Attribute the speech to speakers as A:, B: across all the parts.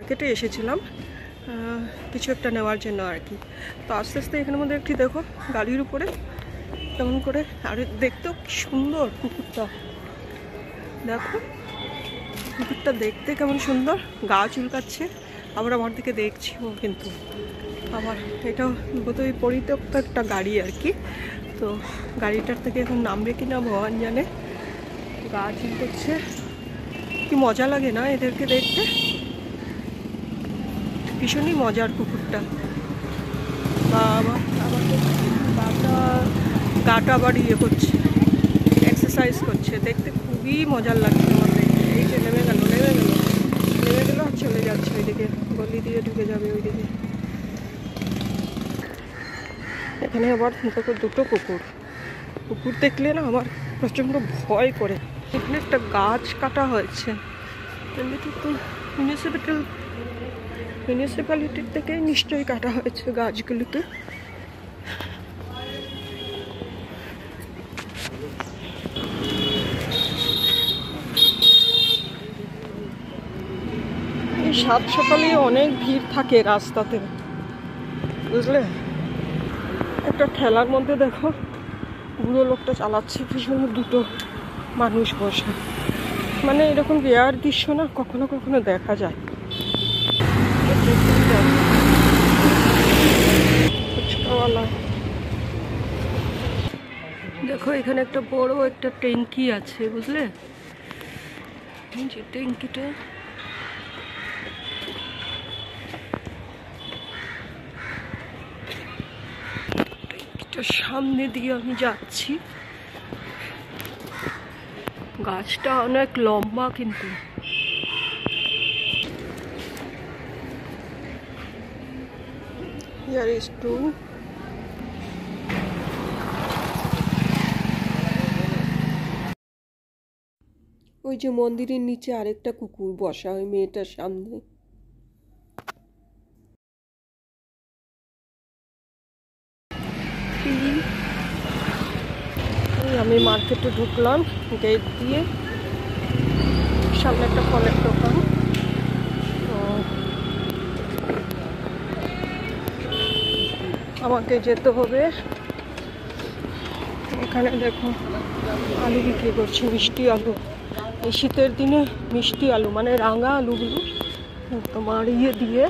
A: মার্কেটে এসেছিলাম কিছু একটা নেওয়ার জন্য আর কি। তো আস্তে আস্তে এখানের মধ্যে একটি দেখো গাড়ির উপরে কেমন করে, আর দেখতেও কি সুন্দর কুকুরটা। দেখো কুকুরটা দেখতে কেমন সুন্দর, গা চুলকাচ্ছে, আবার আমার দিকে দেখছিও। কিন্তু আবার এটা বোধহয় পরিত্যক্ত একটা গাড়ি আর কি। তো গাড়িটার থেকে এখন নামবে কিনা ভগবান জানে। গা চুলকাচ্ছে, কি মজা লাগে না এদেরকে দেখতে, ভীষণই মজার কুকুরটা। বাবা আবার গাটা আবার ইয়ে করছে, এক্সারসাইজ করছে, দেখতে খুবই মজার লাগছে আমার দেখতে। এই যে নেমে গেল আর চলে যাচ্ছে ওইদিকে, গলি দিয়ে ঢুকে যাবে ওইদিকে। এখানে আবার দেখো দুটো কুকুর দেখলে না আমার প্রচণ্ড ভয় করে। এখানে একটা গাছ কাটা হয়েছে, এমনিতে তো মিউনিসিপ্যালিটির থেকে নিশ্চয়ই কাটা হয়েছে গাছগুলিকে। এই সাত সকালে অনেক ভিড় থাকে রাস্তাতে, বুঝলে। একটা ঠেলার মধ্যে দেখো বুড়ো লোকটা চালাচ্ছে, পিছনে দুটো মানুষ বসে। মানে এরকম রেয়ার দৃশ্য না কখনো কখনো দেখা যায়। ফুচকাওয়ালা দেখো, এখানে একটা বড় একটা ট্যাঙ্কি আছে, বুঝলে। যে ট্যাঙ্কিটা সামনে দিয়ে আমি যাচ্ছি। গাছটা অনেক লম্বা কিন্তু। Here is two. ওই যে মন্দিরের নিচে আরেকটা কুকুর বসা, ওই মেয়েটার সামনে। আমি মার্কেটে ঢুকলাম গেট দিয়ে, সামনে একটা ফলের দোকান। তো আমাকে যেতে হবে। এখানে দেখো আলু বিক্রি করছি, মিষ্টি আলু। এই শীতের দিনে মিষ্টি আলু মানে রাঙা আলুগুলো তোমার ইয়ে দিয়ে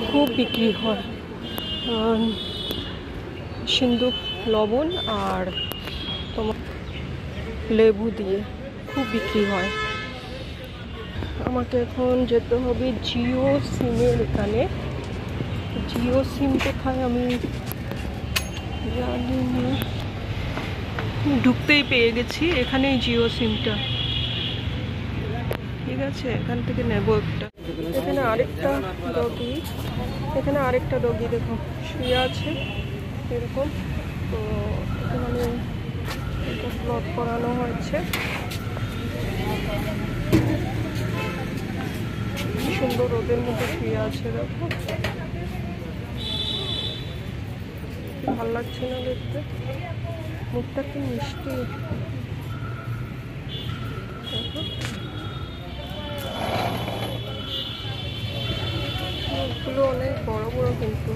A: খুব বিক্রি হয়। সিন্দুক, লবণ আর তোমার লেবু দিয়ে খুব বিক্রি হয়। আমাকে এখন যেতে হবে জিও সিমের এখানে। জিও সিম কোথায় আমি জানি না, ঢুকতেই পেয়ে গেছি। এখানেই জিও সিমটা, ঠিক আছে, এখান থেকে নেব একটা। এখানে আরেকটা ডগি দেখো শুয়ে আছে এরকম। তো এখানে এটা প্লট করানো হয়েছে, কি সুন্দর রোদের মধ্যে শুয়ে আছে দেখো, ভাল লাগছে না দেখতে, মুখটা কি মিষ্টি দেখো। মুখগুলো অনেক বড় বড় কিন্তু।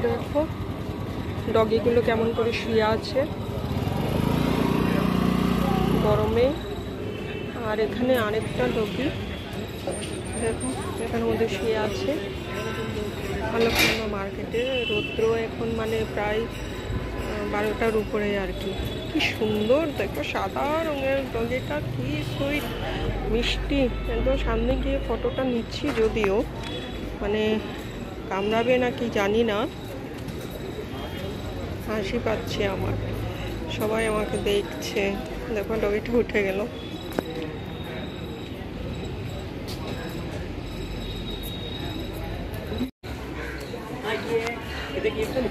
A: দেখো ডগিগুলো কেমন করে শুয়ে আছে গরমে। আর এখানে আরেকটা ডগি দেখো এখানের মধ্যে শুয়ে আছে। ভালো মার্কেটে রৌদ্র এখন মানে প্রায় 12টার উপরে আর কি। কি সুন্দর দেখো সাদা রঙের ডগিটা, কি সুইট মিষ্টি। একদম সামনে গিয়ে ফটোটা নিচ্ছি, যদিও মানে কামড়াবে নাকি জানি না। হাসি পাচ্ছে আমার, সবাই আমাকে দেখছে। দেখো ডগিটা উঠে গেল।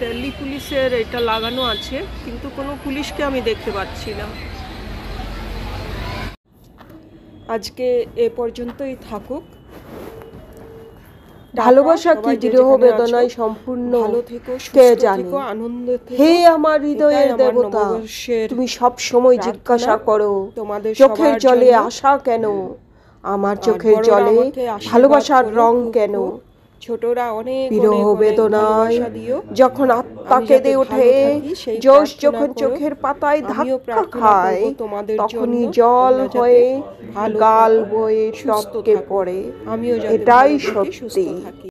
A: দিল্লি পুলিশের এটা লাগানো আছে, কিন্তু কোনো পুলিশকে আমি দেখতে পাচ্ছি না। আজকে এ পর্যন্তই থাকুক। ভালোবাসা কি
B: সবাই যে
A: বিরহ
B: যেখানে
A: বেদনায়
B: আছো,
A: সম্পূর্ণ
B: ভালো থেকো,
A: কে
B: সুস্থ
A: জানে।
B: থেকো, আনন্দে থেকো।
A: হে আমার হৃদয়ের
B: এটাই আমার
A: দেবতা,
B: নববর্ষের
A: তুমি সব সময়
B: প্রার্থনা
A: জিজ্ঞাসা করো
B: তোমাদের
A: চোখের
B: সবার
A: জলে
B: জন্য।
A: আশা কেন, আমার
B: আর
A: চোখের
B: বড়রা
A: জলে
B: আমাকে আশীর্বাদ
A: ভালোবাসার
B: করো
A: রং
B: খুব
A: কেন।
B: খুব। ছোটরা অনেক
A: বিরহ
B: অনেক অনেক
A: বেদনায়
B: ভালোবাসা দিও।
A: যখন আত্মা
B: আমি
A: কেঁদে
B: যাতে
A: ওঠে,
B: ভালো থাকি সেই
A: জোশ
B: প্রার্থনা
A: যখন
B: করো।
A: চোখের পাতায়
B: আমিও
A: ধাক্কা
B: প্রার্থনা
A: খায়,
B: করব তোমাদের
A: তখনই
B: জন্য,
A: জল
B: তোমরা যাতে
A: হয়ে
B: ভালো
A: গাল
B: থাকো,
A: বয়ে
B: সুস্থ
A: টপকে
B: থাকো।
A: পড়ে।
B: আমিও যাতে
A: এটাই
B: ভালো থেকে সুস্থ
A: সত্যি।
B: থাকি।